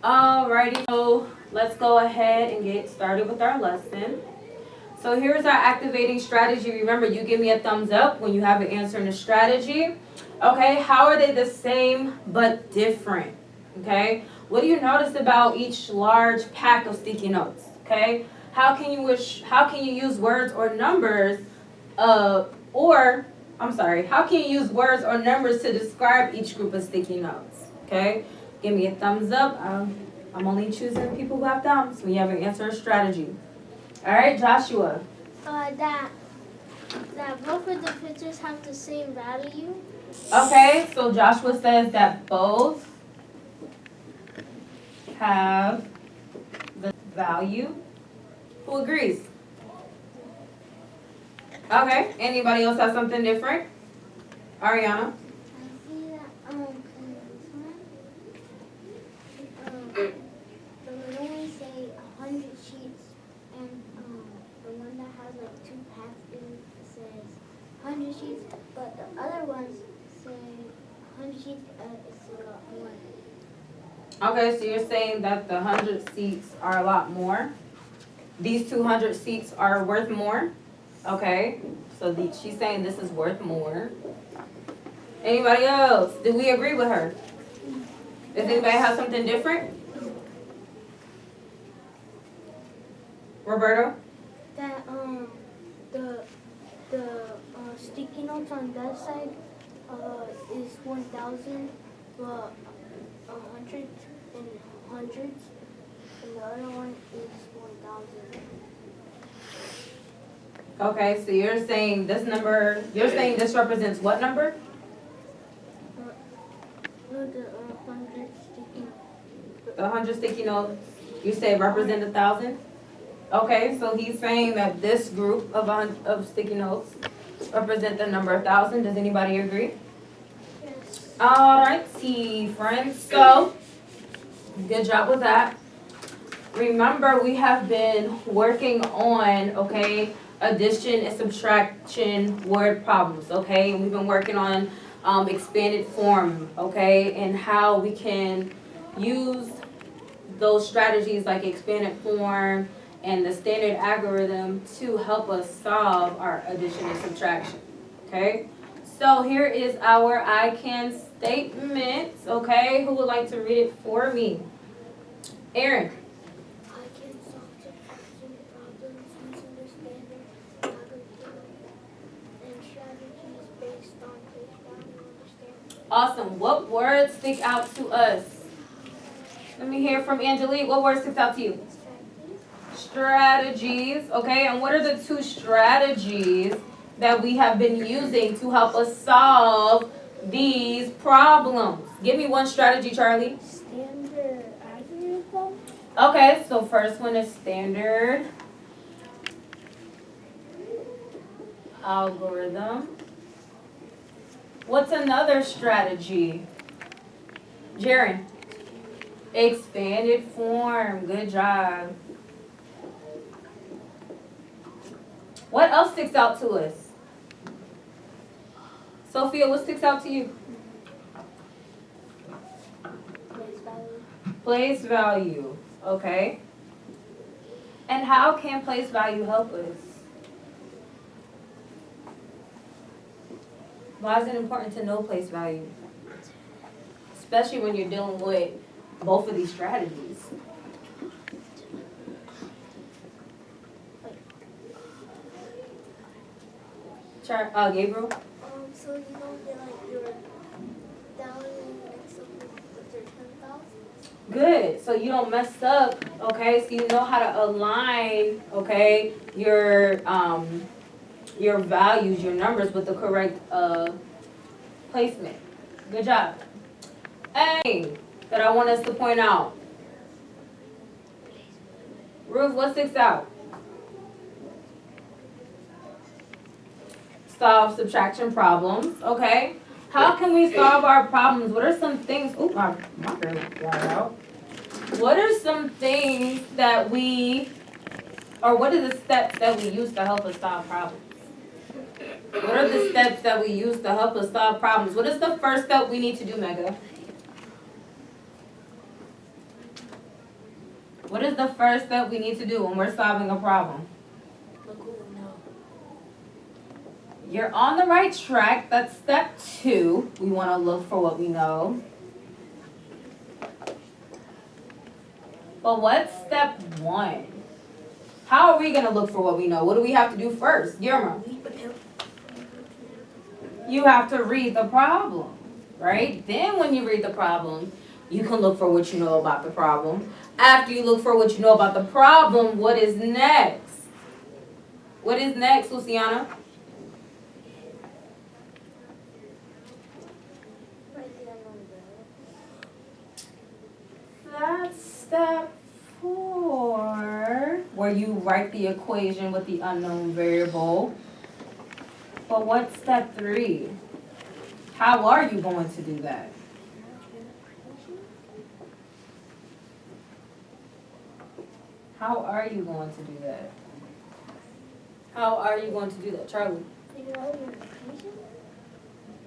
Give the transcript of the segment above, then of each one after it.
Alrighty, so let's go ahead and get started with our lesson. So here's our activating strategy. Remember, you give me a thumbs up when you have an answer in the strategy. Okay, how are they the same but different? Okay, what do you notice about each large pack of sticky notes? Okay, how can you use words or numbers how can you use words or numbers to describe each group of sticky notes? Okay, give me a thumbs up. I'm only choosing people who have thumbs when you have an answer or strategy. All right, Joshua. That both of the pictures have the same value. Okay, so Joshua says that both have the value. Who agrees? Okay, anybody else have something different? Ariana? I see that in this one, the little one say 100 sheets, and the one that has like 2 packs in it says 100 sheets, but the other ones say 100 sheets, it's a lot more. Okay, so you're saying that the 100 seats are a lot more. These 200 seats are worth more. Okay, so she's saying this is worth more. Anybody else? Do we agree with her? Does anybody have something different? Roberto? That the sticky notes on that side is 1,000, but 100 and hundreds, and the other one is 1,000. Okay, so you're saying this represents what number? The 100 sticky notes. The 100 sticky notes, you say represent 1,000? Okay, so he's saying that this group of sticky notes represent the number 1,000. Does anybody agree? Yes. Alrighty, friends. So, good job with that. Remember, we have been working on, addition and subtraction word problems, okay? And we've been working on expanded form, and how we can use those strategies like expanded form and the standard algorithm to help us solve our addition and subtraction, okay? So here is our I can statement, okay? Who would like to read it for me? Aaron. I can solve subtraction problems using the standard algorithm and strategies based on case value understanding. Awesome. What words stick out to us? Let me hear from Angelique. What word sticks out to you? Strategies. Okay, and what are the 2 strategies that we have been using to help us solve these problems? Give me one strategy, Charlie. Standard algorithm. Okay, so first one is standard algorithm. What's another strategy? Jaren. Expanded form. Good job. What else sticks out to us? Sophia, what sticks out to you? Place value. Place value. Okay. And how can place value help us? Why is it important to know place value? Especially when you're dealing with both of these strategies. Gabriel? So you don't get like your 1,000 mixed up with your 10,000? Good. So you don't mess up, okay? So you know how to align, okay, your values, your numbers with the correct placement. Good job. Hey, that I want us to point out. Ruth, what sticks out? Solve subtraction problems, okay? How can we solve our problems? What are some things, my marker got out. What are some things that what are the steps that we use to help us solve problems? What are the steps that we use to help us solve problems? What is the first step we need to do, Mega? What is the first step we need to do when we're solving a problem? Look what we know. You're on the right track. That's step 2. We want to look for what we know. But what's step 1? How are we going to look for what we know? What do we have to do first? Guillermo? You have to read the problem, right? Then when you read the problem, you can look for what you know about the problem. After you look for what you know about the problem, what is next? What is next, Luciana? That's step 4, where you write the equation with the unknown variable. But what's step 3? How are you going to do that? How are you going to do that? How are you going to do that, Charlie? Figure out your equation?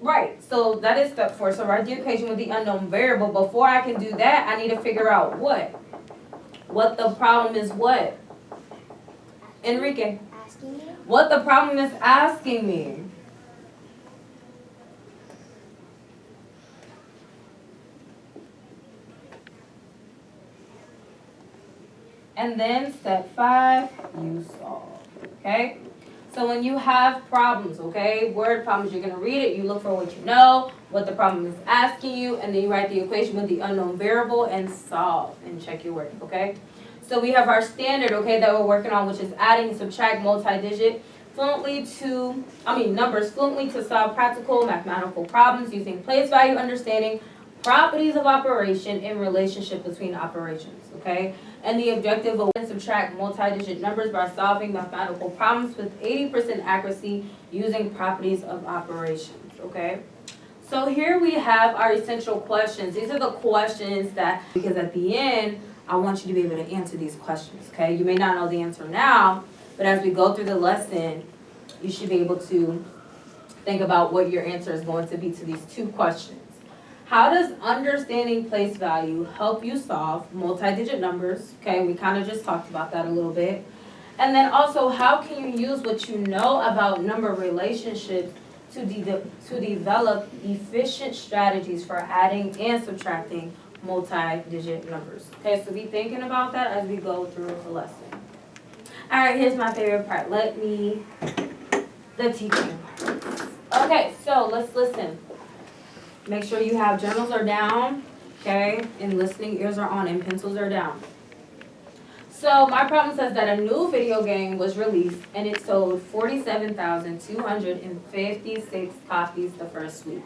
Right, so that is step 4. So write the equation with the unknown variable. Before I can do that, I need to figure out what? What the problem is what? Enrique. Asking you? What the problem is asking me. And then step 5, you solve, okay? So when you have problems, okay, word problems, you're going to read it, you look for what you know, what the problem is asking you, and then you write the equation with the unknown variable and solve and check your work, okay? So we have our standard, okay, that we're working on, which is adding and subtract multi-digit numbers fluently to solve practical mathematical problems using place value understanding, properties of operation, and relationship between operations, okay? And the objective of subtract multi-digit numbers by solving mathematical problems with 80% accuracy using properties of operations, okay? So here we have our essential questions. These are the questions that, because at the end, I want you to be able to answer these questions, okay? You may not know the answer now, but as we go through the lesson, you should be able to think about what your answer is going to be to these 2 questions. How does understanding place value help you solve multi-digit numbers? Okay, we kind of just talked about that a little bit. And then also, how can you use what you know about number relationships to develop efficient strategies for adding and subtracting multi-digit numbers? Okay, so be thinking about that as we go through the lesson. All right, here's my favorite part. The teaching part. Okay, so let's listen. Make sure you have journals are down, okay, and listening ears are on and pencils are down. So my problem says that a new video game was released and it sold 47,256 copies the first week.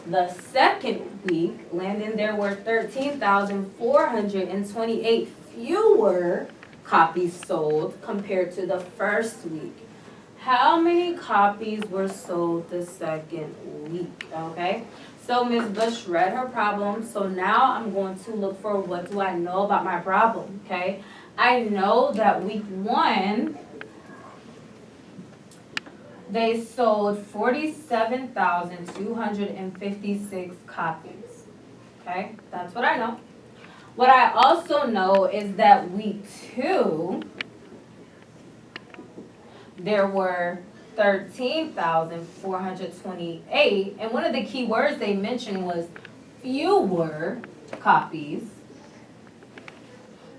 The second week, Landon, there were 13,428 fewer copies sold compared to the first week. How many copies were sold the second week, okay? So Ms. Bush read her problem, so now I'm going to look for what do I know about my problem, okay? I know that week 1, they sold 47,256 copies, okay? That's what I know. What I also know is that week 2, there were 13,428, and one of the key words they mentioned was fewer copies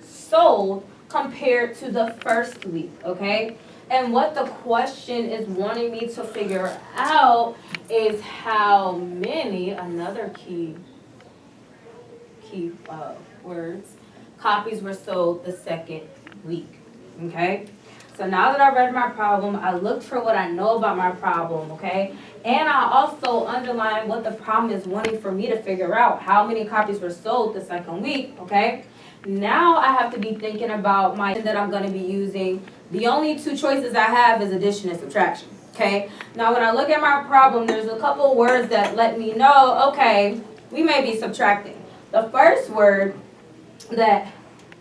sold compared to the first week, okay? And what the question is wanting me to figure out is how many, another key words, copies were sold the second week, okay? So now that I read my problem, I looked for what I know about my problem, okay? And I also underlined what the problem is wanting for me to figure out, how many copies were sold the second week, okay? Now I have to be thinking about that I'm going to be using. The only 2 choices I have is addition and subtraction, okay? Now when I look at my problem, there's a couple words that let me know, okay, we may be subtracting. The first word that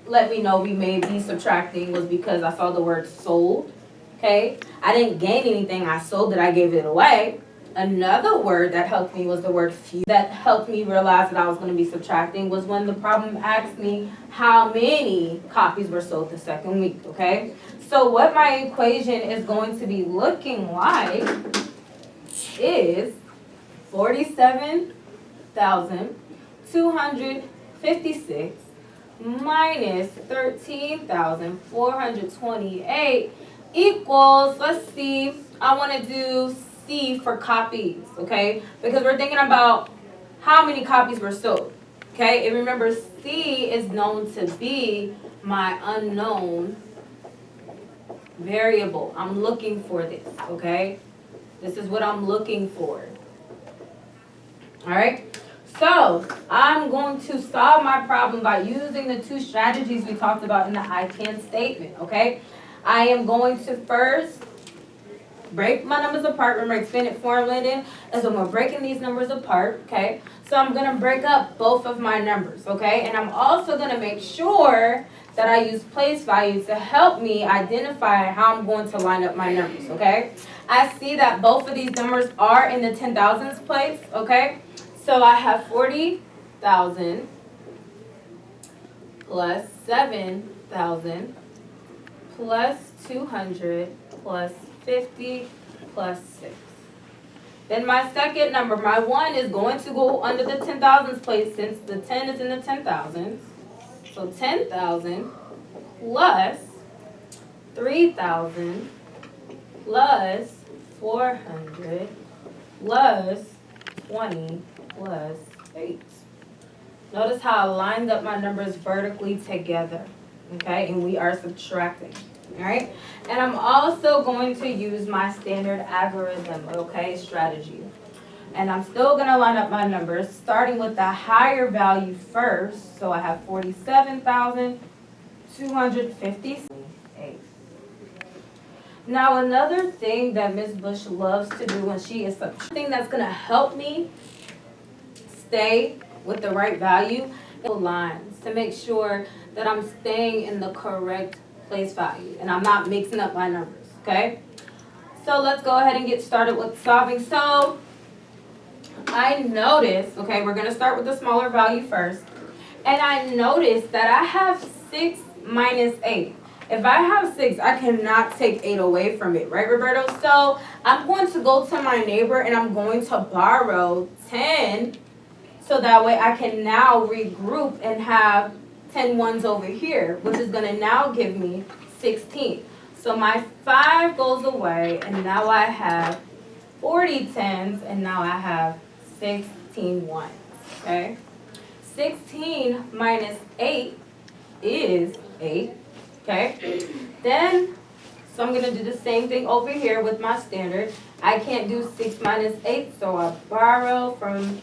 let me know we may be subtracting was because I saw the word sold, okay? I didn't gain anything, I sold it, I gave it away, Another word that helped me was the word few. That helped me realize that I was going to be subtracting was when the problem asked me how many copies were sold the second week, okay? So what my equation is going to be looking like is 47,256 minus 13,428 equals, let's see, I want to do C for copies, okay? Because we're thinking about how many copies were sold, okay? And remember, C is known to be my unknown variable. I'm looking for this, okay? This is what I'm looking for. All right? So, I'm going to solve my problem by using the two strategies we talked about in the I can statement, okay? I am going to first break my numbers apart. Remember, expanded formula in. And so we're breaking these numbers apart, okay? So I'm going to break up both of my numbers, okay? And I'm also going to make sure that I use place values to help me identify how I'm going to line up my numbers, okay? I see that both of these numbers are in the 10,000s place, okay? So I have 40,000 plus 7,000 plus 200 plus 50 plus 6. Then my second number, my 1, is going to go under the 10,000s place since the 10 is in the 10,000s. So 10,000 plus 3,000 plus 400 plus 20 plus 8. Notice how I lined up my numbers vertically together, okay? And we are subtracting, all right? And I'm also going to use my standard algorithm, okay, strategy. And I'm still going to line up my numbers, starting with the higher value first. So I have 47,258. Now, another thing that Ms. Bush loves to do when she is something that's going to help me stay with the right value, lines to make sure that I'm staying in the correct place value and I'm not mixing up my numbers, okay? So let's go ahead and get started with solving. So I noticed, okay, we're going to start with the smaller value first. And I noticed that I have 6 minus 8. If I have 6, I cannot take 8 away from it, right, Roberto? So I'm going to go to my neighbor and I'm going to borrow 10 so that way I can now regroup and have 10 ones over here, which is going to now give me 16. So my 5 goes away and now I have 40 10s and now I have 16 ones, okay? 16 minus 8 is 8, okay? Then, so I'm going to do the same thing over here with my standard. I can't do 6 minus 8, so I borrow from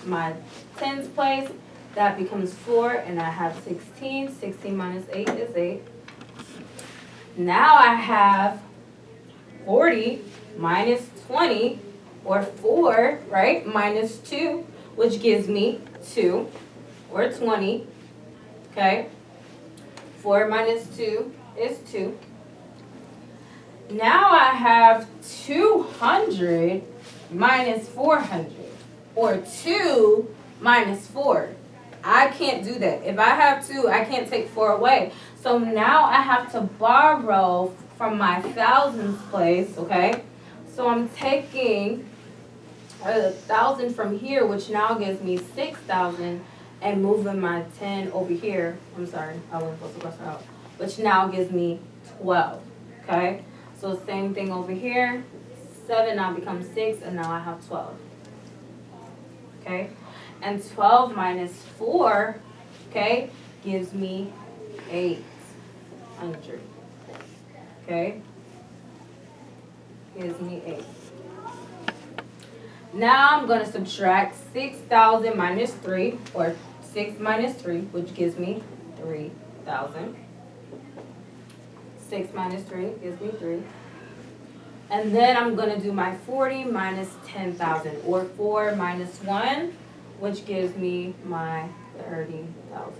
my 10s place. That becomes 4, and I have 16. 16 minus 8 is 8. Now I have 40 minus 20, or 4, right, minus 2, which gives me 2, or 20, okay? 4 minus 2 is 2. Now I have 200 minus 400, or 2 minus 4. I can't do that. If I have 2, I can't take 4 away. So now I have to borrow from my thousands place, okay? So I'm taking 1,000 from here, which now gives me 6,000, and moving my 10 over here. I'm sorry, I wasn't supposed to cross it out. Which now gives me 12, okay? So same thing over here. 7 now becomes 6, and now I have 12. Okay? And 12 minus 4, okay, gives me 800. Okay? Gives me 8. Now I'm going to subtract 6,000 minus 3, or 6 minus 3, which gives me 3,000. 6 minus 3 gives me 3. And then I'm going to do my 40 minus 10,000, or 4 minus 1, which gives me my 30,000.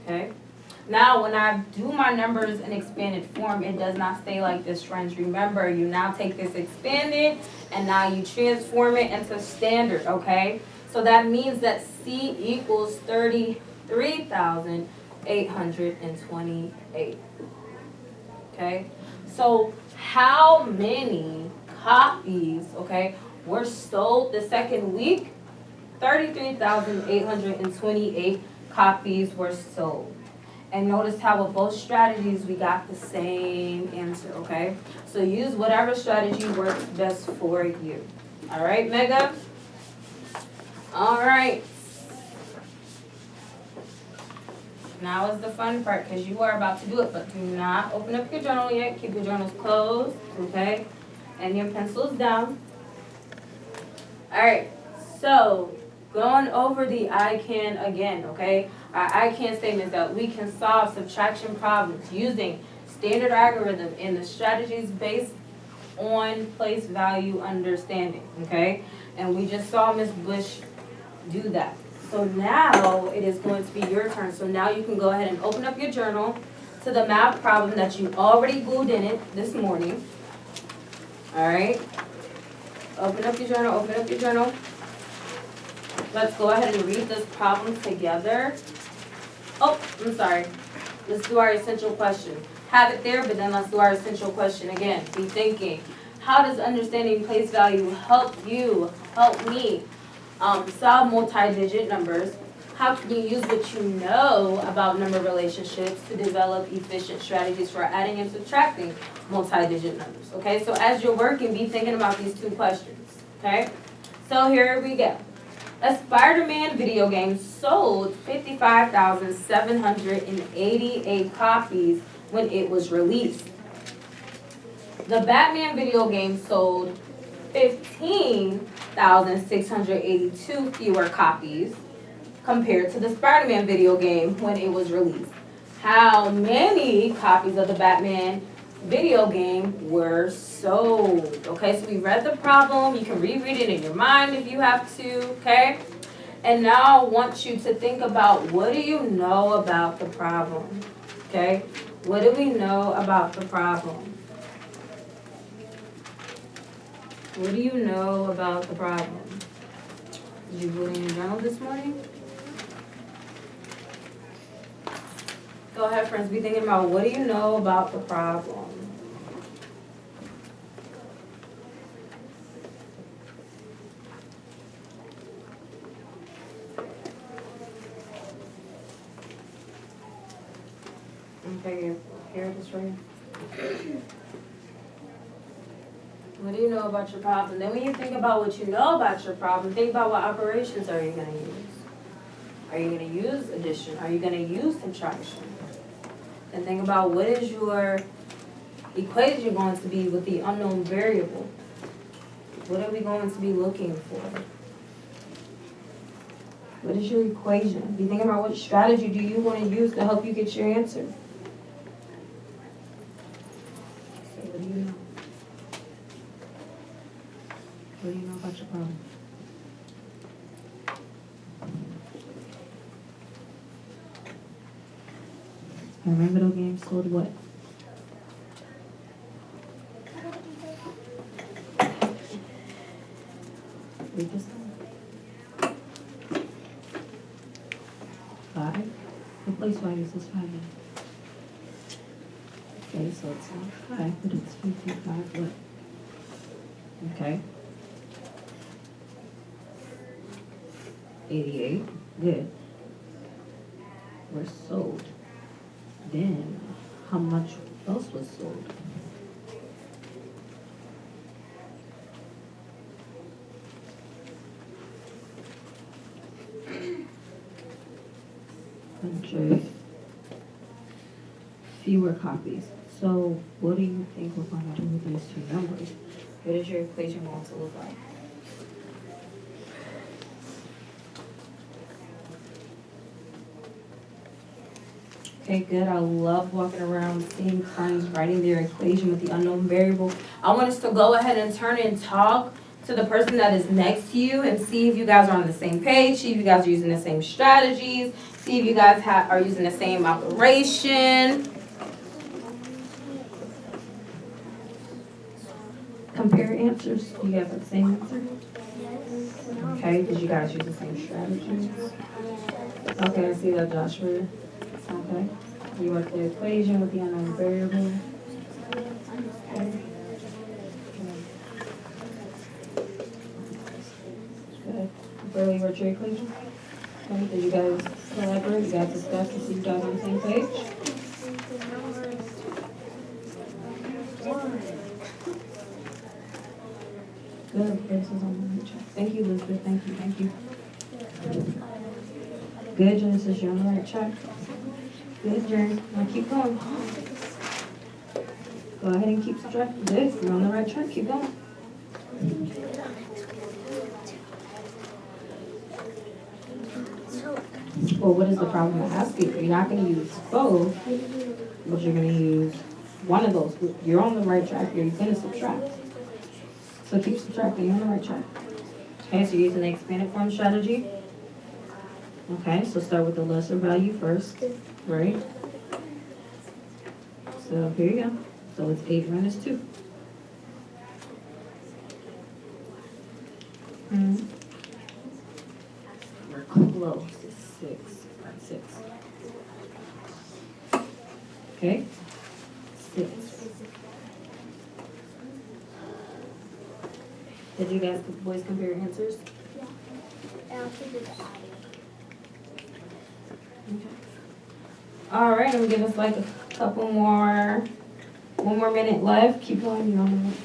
Okay? Now, when I do my numbers in expanded form, it does not stay like this, friends. Remember, you now take this expanded and now you transform it into standard, okay? So that means that C equals 33,828, okay? So how many copies, okay, were sold the second week? 33,828 copies were sold. And notice how with both strategies we got the same answer, okay? So use whatever strategy works best for you. All right, Mega? All right. Now is the fun part because you are about to do it, but do not open up your journal yet. Keep your journals closed, okay? And your pencils down. All right, so going over the I can again, okay? Our I can statement is that we can solve subtraction problems using standard algorithm and the strategies based on place value understanding, okay? And we just saw Ms. Bush do that. So now it is going to be your turn. So now you can go ahead and open up your journal to the math problem that you already glued in it this morning. All right? Open up your journal, open up your journal. Let's go ahead and read this problem together. Oh, I'm sorry. Let's do our essential question. Have it there, but then let's do our essential question again. Be thinking. How does understanding place value help you, help me, solve multi-digit numbers? How can you use what you know about number relationships to develop efficient strategies for adding and subtracting multi-digit numbers? Okay, so as you're working, be thinking about these two questions. Okay, so here we go. A Spider-Man video game sold 55,788 copies when it was released. The Batman video game sold 15,682 fewer copies compared to the Spider-Man video game when it was released. How many copies of the Batman video game were sold? Okay, so we read the problem. You can reread it in your mind if you have to, okay? And now I want you to think about, what do you know about the problem? Okay, what do we know about the problem? What do you know about the problem? Did you put it in your journal this morning? Go ahead, friends, be thinking about, what do you know about the problem? Okay, here it is right here. What do you know about your problem? Then when you think about what you know about your problem, think about what operations are you going to use. Are you going to use addition? Are you going to use subtraction? And think about, what is your equation going to be with the unknown variable? What are we going to be looking for? What is your equation? Be thinking about, what strategy do you want to use to help you get your answer? So what do you know? What do you know about your problem? My video game sold what? Read this one. 5. The place value is 5. Okay, so it's not 5, but it's 55 what? Okay. 88. Good. Were sold. Then, how much else was sold? Fewer copies. So, what do you think we're going to do with these two numbers? What is your equation going to look like? Okay, good. I love walking around seeing friends writing their equation with the unknown variable. I want us to go ahead and turn and talk to the person that is next to you and see if you guys are on the same page, see if you guys are using the same strategies, See if you guys are using the same operation. Compare answers. Do you guys have the same answer? Okay, did you guys use the same strategies? Okay, I see that, Joshua. Okay. You wrote the equation with the unknown variable. Okay. Good. Barely wrote your equation? Okay, did you guys collaborate? You guys discuss to see if you guys on the same page? Good. This is on the right track. Thank you, Elizabeth. Thank you. Thank you. Good, Genesis. You're on the right track. Good, Jerry. Now keep going. Go ahead and keep subtracting. Good. You're on the right track. Keep going. Well, what is the problem with asking? You're not going to use both, but you're going to use one of those. You're on the right track. You're going to subtract. So keep subtracting. You're on the right track. Okay, so you're using the expanded form strategy. Okay, so start with the lesser value first, right? So here you go. So it's 8 minus 2. We're close. It's 6. Right, 6. Okay? 6. Did you guys boys compare your answers? Yeah. Okay. All right, I'm gonna give us like a couple more, 1 more minute left. Keep going, you're on the right.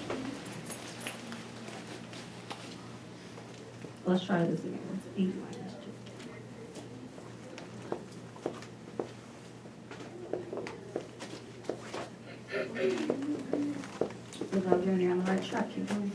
Let's try this again. It's 8 minus 2. Good job, you're on the right track. Keep going.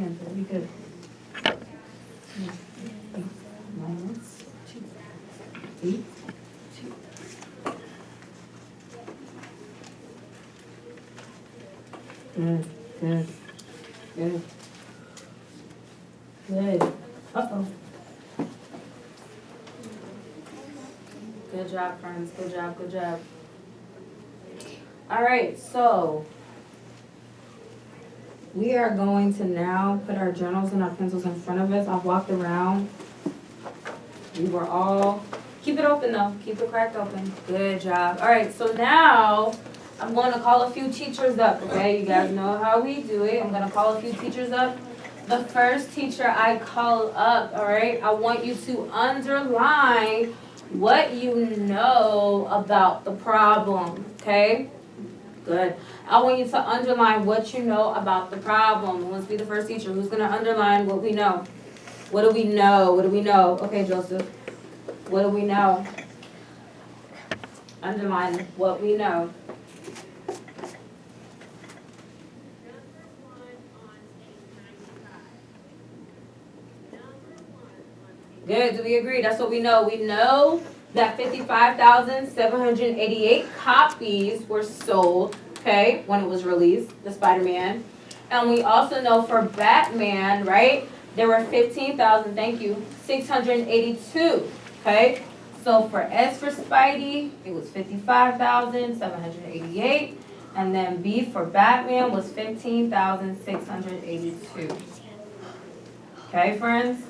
Very good. Minus 2. 8. 2. Good. Good. Good. Good. Uh-oh. Good job, friends. Good job. Good job. All right, so we are going to now put our journals and our pencils in front of us. I've walked around. We were all, keep it open though. Keep it cracked open. Good job. All right, so now I'm going to call a few teachers up, okay? You guys know how we do it. I'm going to call a few teachers up. The first teacher I call up, all right, I want you to underline what you know about the problem, okay? Good. I want you to underline what you know about the problem. Let's be the first teacher. Who's going to underline what we know? What do we know? What do we know? Okay, Joseph. What do we know? Underline what we know. Good. Do we agree? That's what we know. We know that 55,788 copies were sold, okay, when it was released, the Spider-Man. And we also know for Batman, right, there were 15,000, thank you, 682, okay? So for S for Spidey, it was 55,788. And then B for Batman was 15,682. Okay, friends?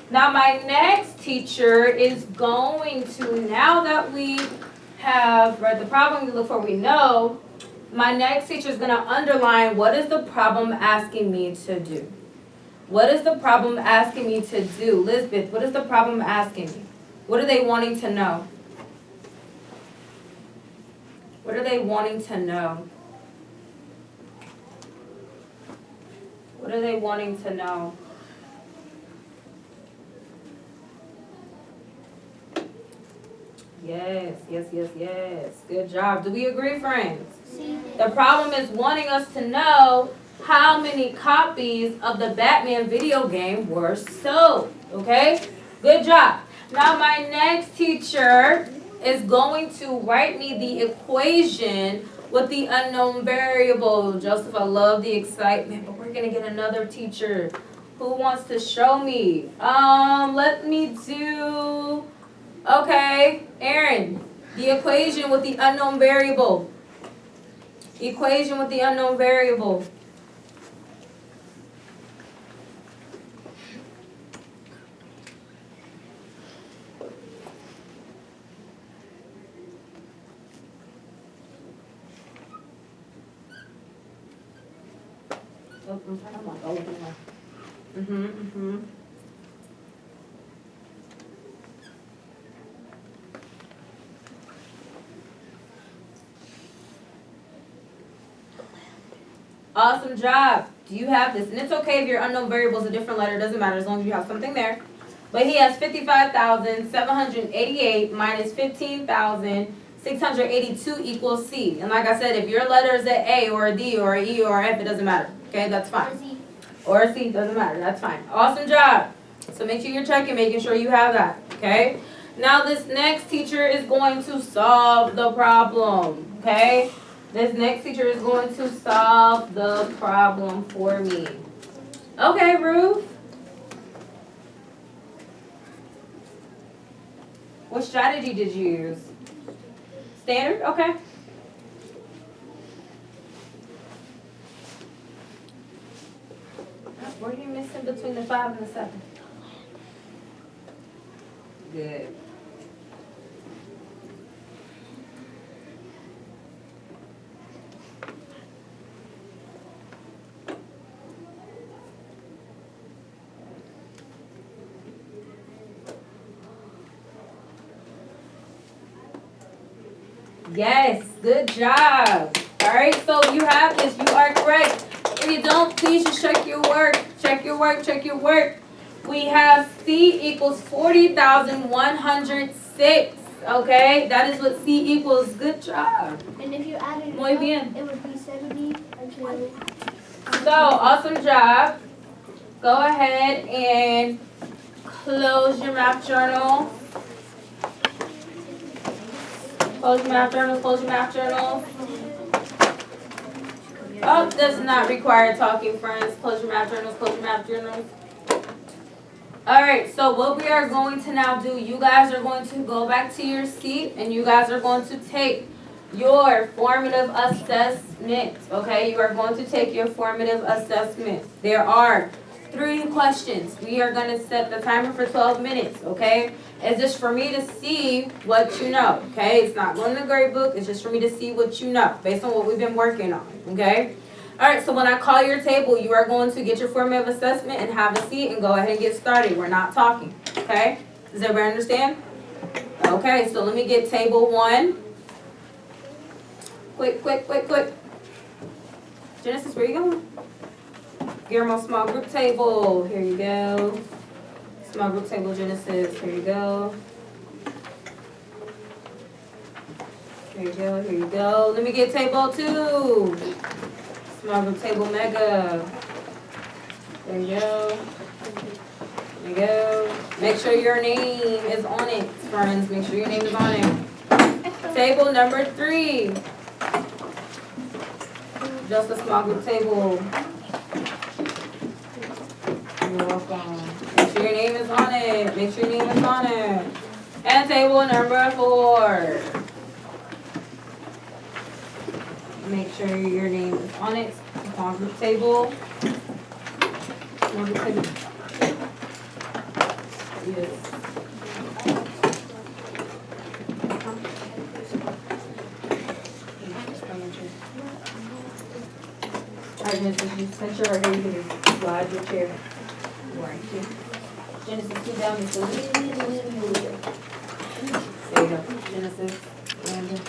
Now my next teacher is going to, now that we have read the problem we look for, we know, my next teacher is going to underline what is the problem asking me to do. What is the problem asking me to do? Lisbeth, what is the problem asking me? What are they wanting to know? What are they wanting to know? What are they wanting to know? Yes, yes, yes, yes. Good job. Do we agree, friends? The problem is wanting us to know how many copies of the Batman video game were sold. Okay? Good job. Now my next teacher is going to write me the equation with the unknown variable. Joseph, I love the excitement, but we're gonna get another teacher. Who wants to show me? Let me do, okay, Aaron, the equation with the unknown variable. Equation with the unknown variable. Oh, I'm trying to like, oh, okay. Awesome job. Do you have this? And it's okay if your unknown variable is a different letter. It doesn't matter as long as you have something there. But he has 55,788 minus 15,682 equals C. And like I said, if your letter is an A or a D or an E or an F, it doesn't matter. Okay, that's fine. Or a C, doesn't matter. That's fine. Awesome job. So make sure you're checking, making sure you have that. Okay? Now this next teacher is going to solve the problem. Okay? This next teacher is going to solve the problem for me. Okay, Ruth. What strategy did you use? Standard? Okay. What are you missing between the 5 and the 7? Good. Yes, good job. All right, so you have this. You are correct. If you don't, please just check your work. Check your work. Check your work. We have C equals 40,106. Okay, that is what C equals. Good job. And if you added it Muy up, bien. it would be 70. So, awesome job. Go ahead and close your math journal. Close your math journals, close your math journals. Oh, does not require talking, friends. Close your math journals, close your math journals. Alright, so what we are going to now do, you guys are going to go back to your seat and you guys are going to take your formative assessment. Okay, you are going to take your formative assessment. There are 3 questions. We are going to set the timer for 12 minutes, okay? It's just for me to see what you know, okay? It's not going in the grade book. It's just for me to see what you know based on what we've been working on, okay? All right, so when I call your table, you are going to get your formative assessment and have a seat and go ahead and get started. We're not talking, okay? Does everybody understand? Okay, so let me get table 1. Quick. Genesis, where you going? Guillermo, small group table. Here you go. Small group table, Genesis. Here you go. Here you go, here you go. Let me get table 2. Small group table, Mega. There you go. There you go. Make sure your name is on it, friends. Make sure your name is on it. Table number 3. Just a small group table. You're welcome. Make sure your name is on it. Make sure your name is on it. And table number 4. Make sure your name is on it. Small group table. Small group table. Yes. Alright, Genesis, you center right here. You can slide your chair. Right here. Genesis, sit down just a little bit. There you go. Genesis, Landon.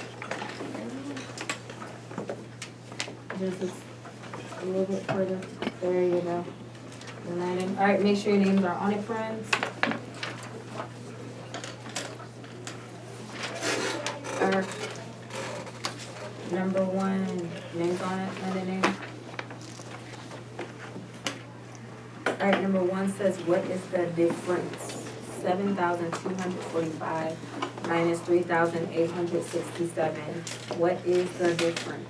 Genesis, a little bit further. There you go. Landon. Alright, make sure your names are on it, friends. Alright. Number 1, names on it, Landon name. Alright, number 1 says, what is the difference? 7,245 minus 3,867. What is the difference?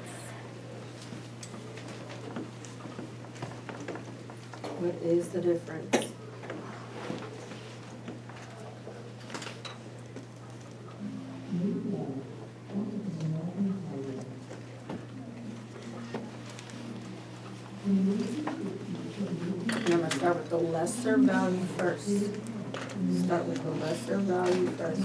What is the difference? Remember, start with the lesser value first. Start with the lesser value first.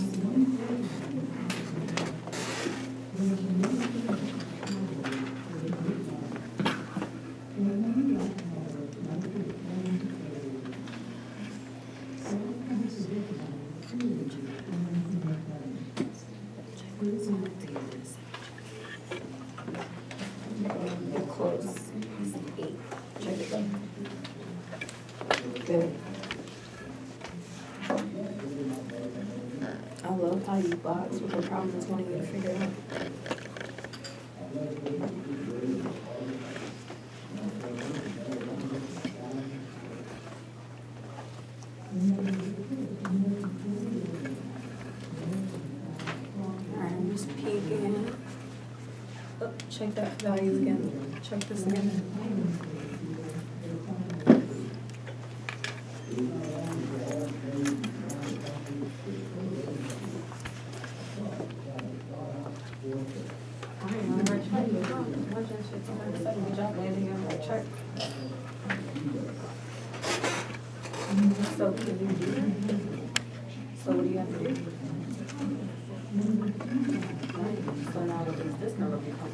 You're close. It's 8. Check it out. Good. I love how you box with the problem is wanting you to figure it out. Alright, I'm just peeking. Oh, check that value again. Check this again. Good job landing on the right track. So can you do that? So what do you have to do? So now what does this number become?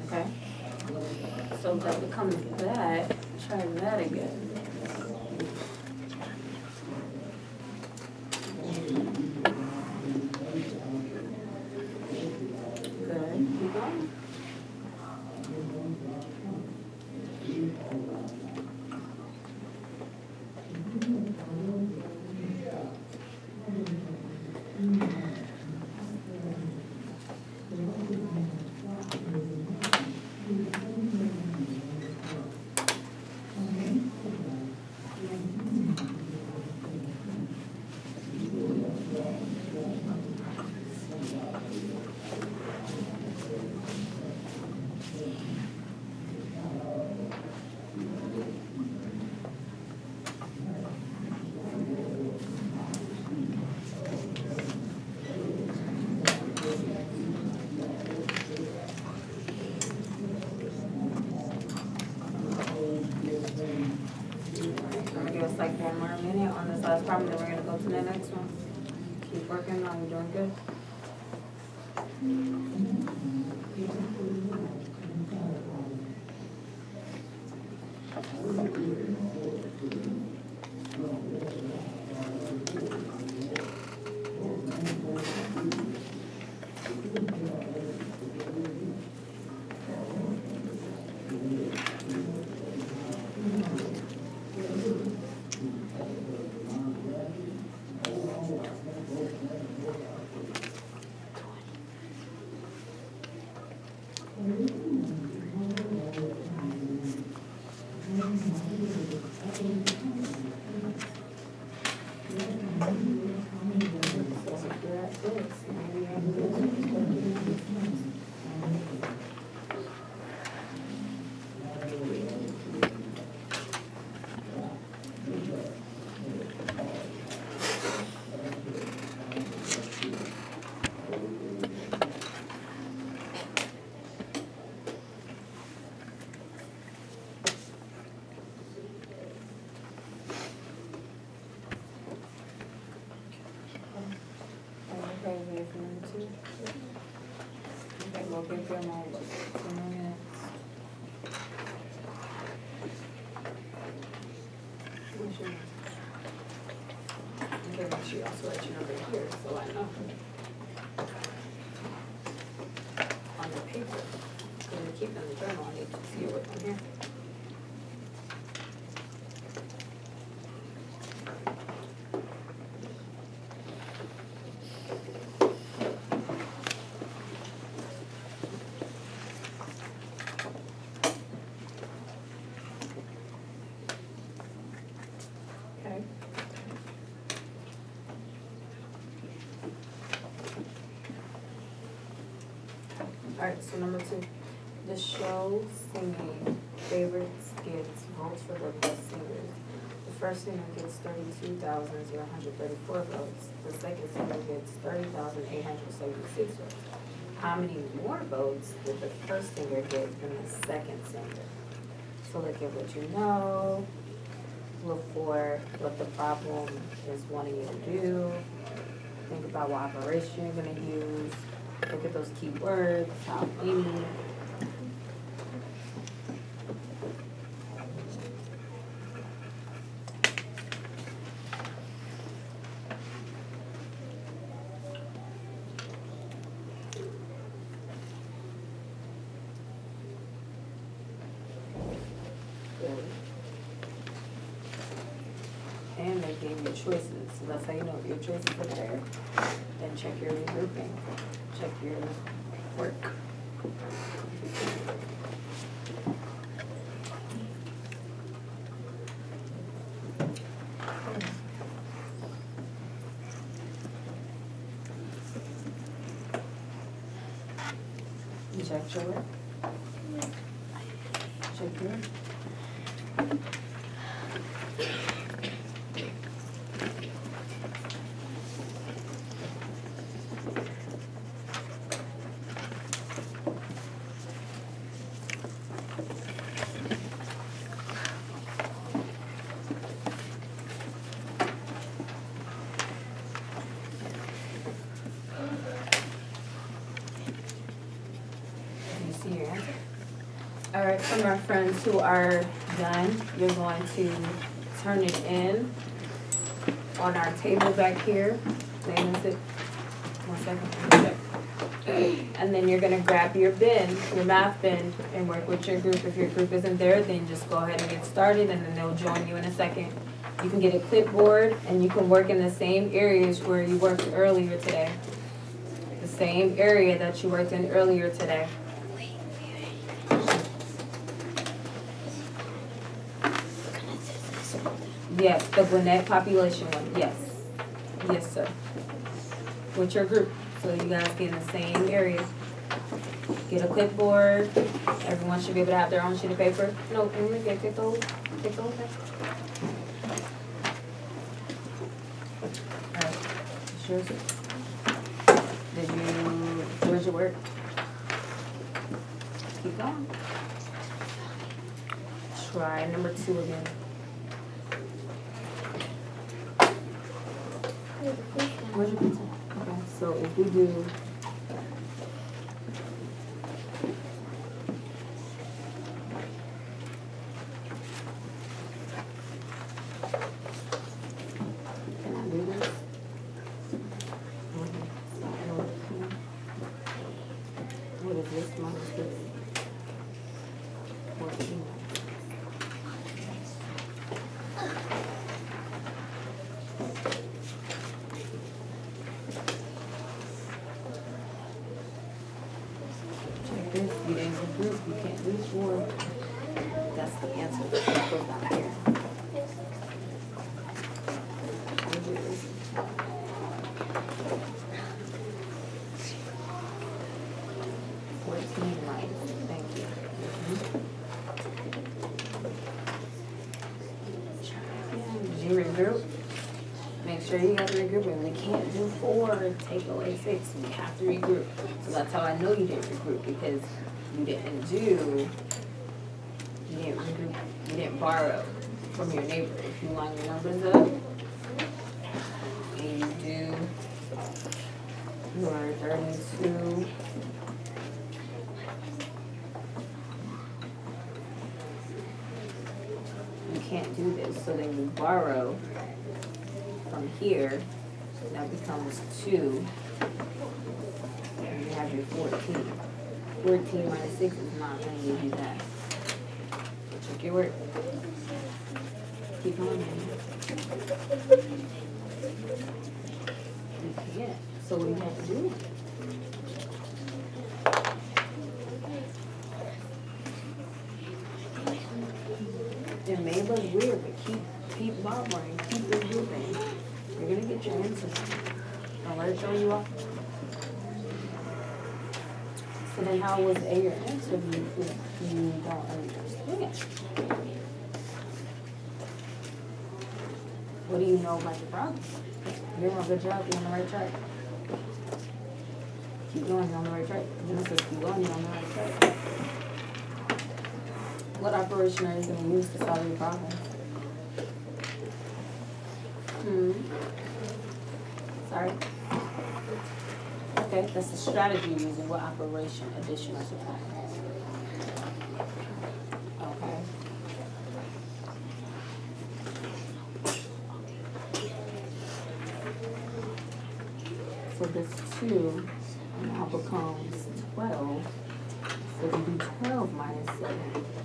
Okay? So that becomes that. Try that again. Good. Keep going. Like 1 more minute on this last problem, then we're gonna go to the next one. Keep working on, you're doing good. Okay, we'll give them all 2 minutes. Okay, she also let you know right here, so I know. On the paper, when you keep in the journal, I need to see it on here. Alright, so number 2. The show singing favorites gets votes for the best singers. The first singer gets 32,034 votes. The second singer gets 30,876 votes. How many more votes did the first singer get than the second singer? So look at what you know. Look for what the problem is wanting you to do. Think about what operation you're going to use. Look at those key words, how many. And they gave you choices, so that's how you know if your choices are there. Then check your regrouping, check your work. You checked your work? Check your work. See your answer? All right, from our friends who are done, you're going to turn it in on our table back here. Wait a minute. 1 second. And then you're gonna grab your bin, your math bin, and work with your group. If your group isn't there, then just go ahead and get started, and then they'll join you in a second. You can get a clipboard, and you can work in the same areas where you worked earlier today. The same area that you worked in earlier today. Yes, the Gwinnett population one, yes. Yes, sir. With your group, so you guys get in the same area. Get a clipboard, everyone should be able to have their own sheet of paper. No, Emily, get the whole thing. Alright, it's yours. Where's your work? Keep going. Try number 2 again. Where's your pencil? Okay, so if we do can I do this? What is this minus this? 14. Check this, you didn't regroup, you can't do 4. That's the answer. That goes down here. Thank you. Did you regroup? Make sure you got to regroup, and we can't do 4, take away 6. We have to regroup. So that's how I know you didn't regroup, because you didn't regroup, you didn't borrow from your neighbor. If you line your numbers up, and you do your 32. You can't do this, so then you borrow from here, that becomes 2, and you have your 14. 14 minus 6 is not going to give you that. So check your work. Keep going, man. You can't, so what do you have to do? It may look weird, but keep borrowing, keep regrouping. You're gonna get your answers. Don't let it throw you off. So then how was A your answer if you don't understand? What do you know about your problem? You're doing a good job, you're on the right track. Keep going, you're on the right track. Genesis, keep going, you're on the right track. What operation are you going to use to solve your problem? Sorry? Okay, that's the strategy you're using. What operation? Addition or subtraction? Okay. So this 2 now becomes 12. So if you do 12 minus 7,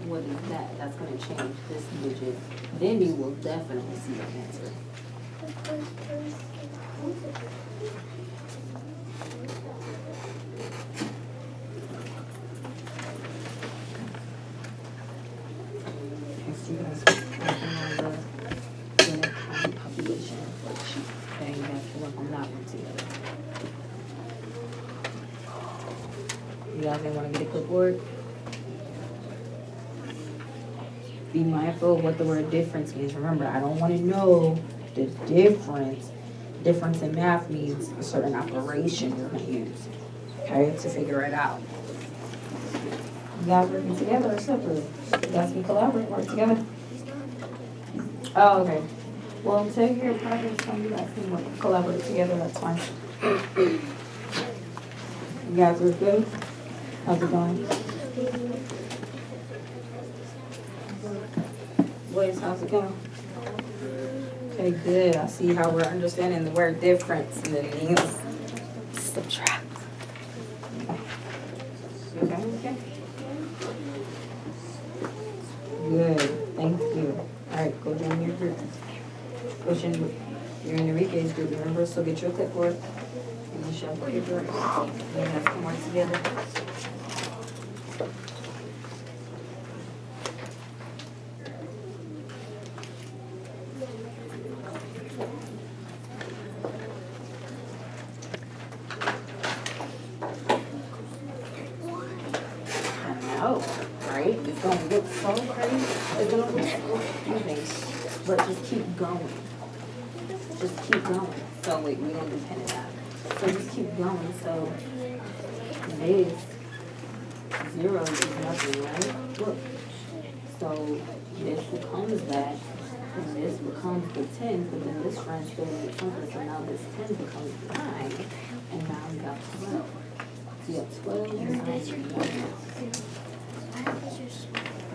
what is that? That's going to change this digit. Then you will definitely see the answer. You guys working on the unit population worksheet. Okay, you have to work on that one together. You guys didn't want to get a clipboard? Be mindful of what the word difference means. Remember, I don't want to know the difference. Difference in math means a certain operation you're going to use, okay, to figure it out. You guys working together or separately? You guys can collaborate, work together. Oh, okay. Well, until your project's done, you guys can work, collaborate together, that's fine. You guys are good? How's it going? Boys, how's it going? Okay, good. I see how we're understanding the word difference and then it means subtract. Okay, okay. Good, thank you. All right, go join your group. Go join your Enrique's group, remember? So get your clipboard and you shall put your group. You guys can work together. Right? It's going to look so crazy. It's going to look so confusing. But just keep going. Just keep going. So wait, we don't depend on that. So just keep going. So this 0 is nothing, right? Look. So this becomes that. And this becomes the 10. But then this friend still makes something. So now this 10 becomes 9. And now we got 12. So you have 12 and 9 and 1.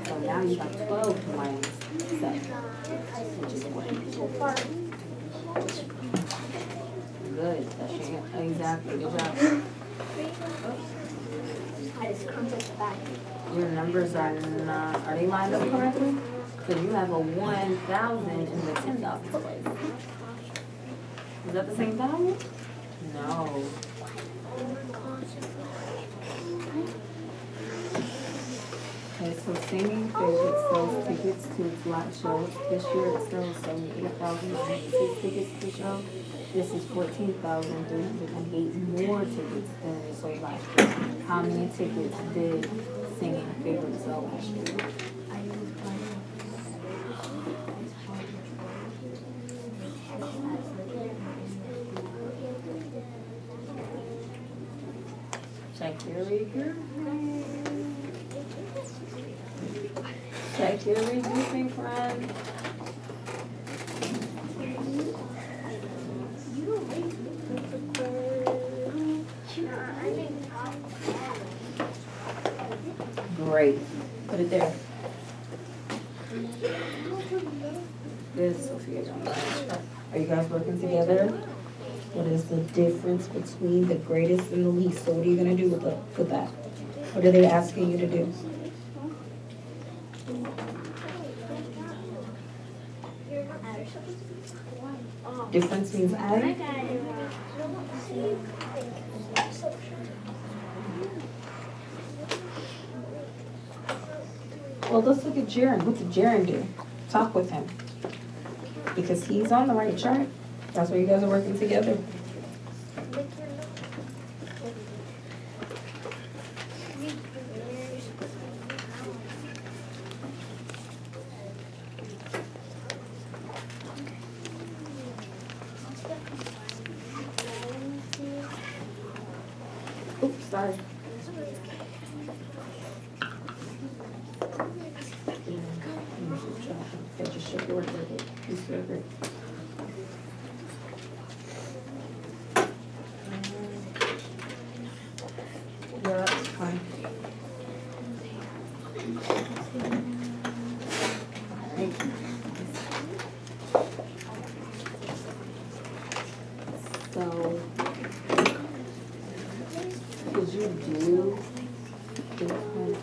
So now you got 12 minus 7, which is 1. Good. That's your answer. Exactly. Good job. I just crunched the back. Your numbers are not, are they lined up correctly? Because you have a 1,000 in the 10,000 place. Is that the same value? No. Okay, so singing favorites sells tickets to its live shows. This year it sells 78,096 tickets to the show. This is 14,308 more tickets than it sold last year. How many tickets did singing favorites sell last year? Check your reader. Check your regrouping, friend. Great. Put it there. Good, Sophia. Are you guys working together? What is the difference between the greatest and the least? So what are you going to do with that? What are they asking you to do? Difference means add? Well, let's look at Jaron. What did Jaron do? Talk with him. Because he's on the right chart. That's why you guys are working together. Oops, sorry. Okay, just shake your work with it. You feel great. Yeah, that's fine. Alright. So, could you do this one?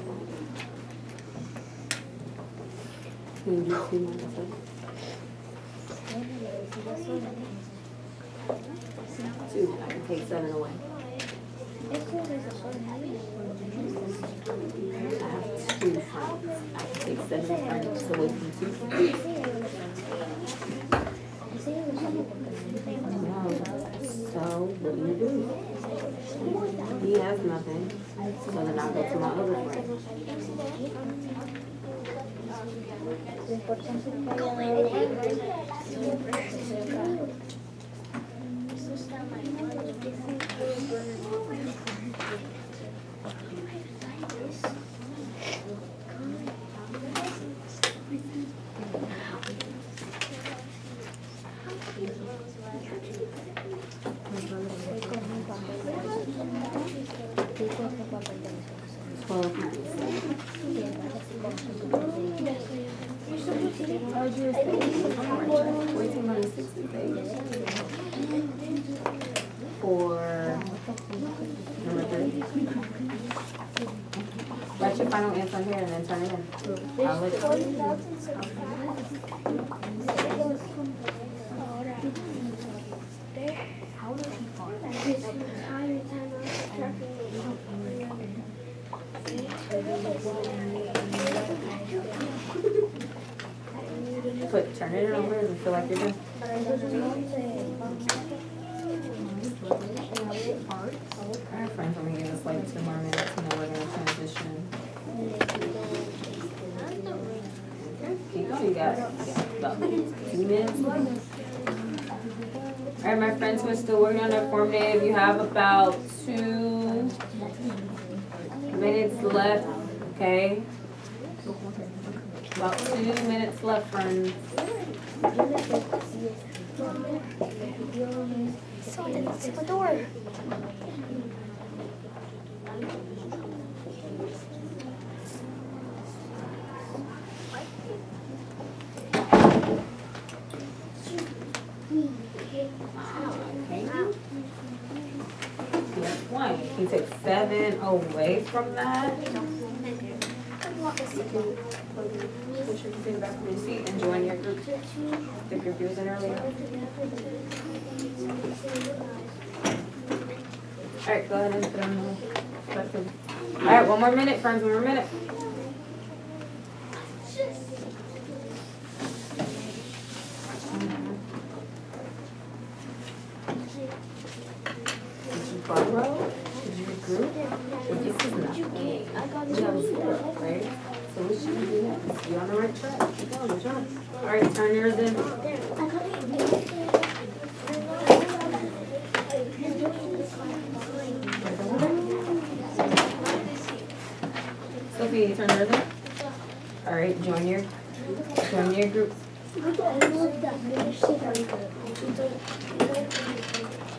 Can you do 2 minutes? Two, I can take 7 away. I have 2 friends. I can take 7 friends away from 2 friends. No. So, what do you do? He has nothing. So then I'll go to my other friend. For number 3. Write your final answer here and then turn it in. I'll let turn it over and feel like you're done. Our friends only give us like 2 more minutes and then we're gonna transition. Keep going, you got about 2 minutes left. Alright, my friends who are still working on their formative, you have about 2 minutes left, okay? About 2 minutes left, friends. It's the door. One. Can you take 7 away from that? Push your computer back from your seat and join your group. The group you was in earlier. Alright, go ahead and put on the button. Alright, 1 more minute, friends, 1 more minute. Did you borrow? Did you regroup? Well, this is not me. You have a school, right? So what should you do next? You're on the right track. Keep going, good job. Alright, turn yours in. Sophie, turn yours in. Alright, join your group.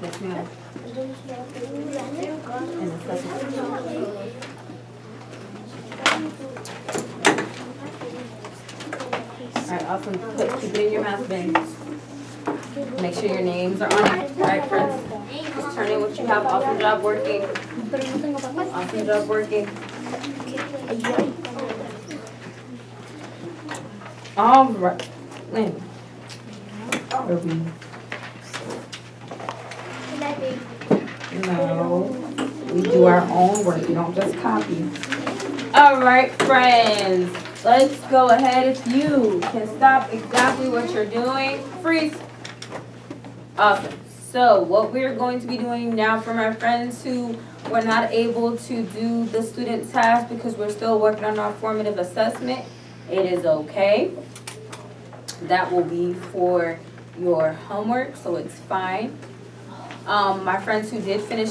Yes, ma'am. And the second. Alright, awesome. Keep it in your math bin. Make sure your names are on it. Alright, friends. Just turn in what you have. Awesome job working. Awesome job working. Alright. Lynn. Are we? No. We do our own work. We don't just copy. Alright, friends. Let's go ahead. If you can stop exactly what you're doing, freeze. Awesome. So what we're going to be doing now for my friends who were not able to do the student task because we're still working on our formative assessment, it is okay. That will be for your homework, so it's fine. My friends who did finish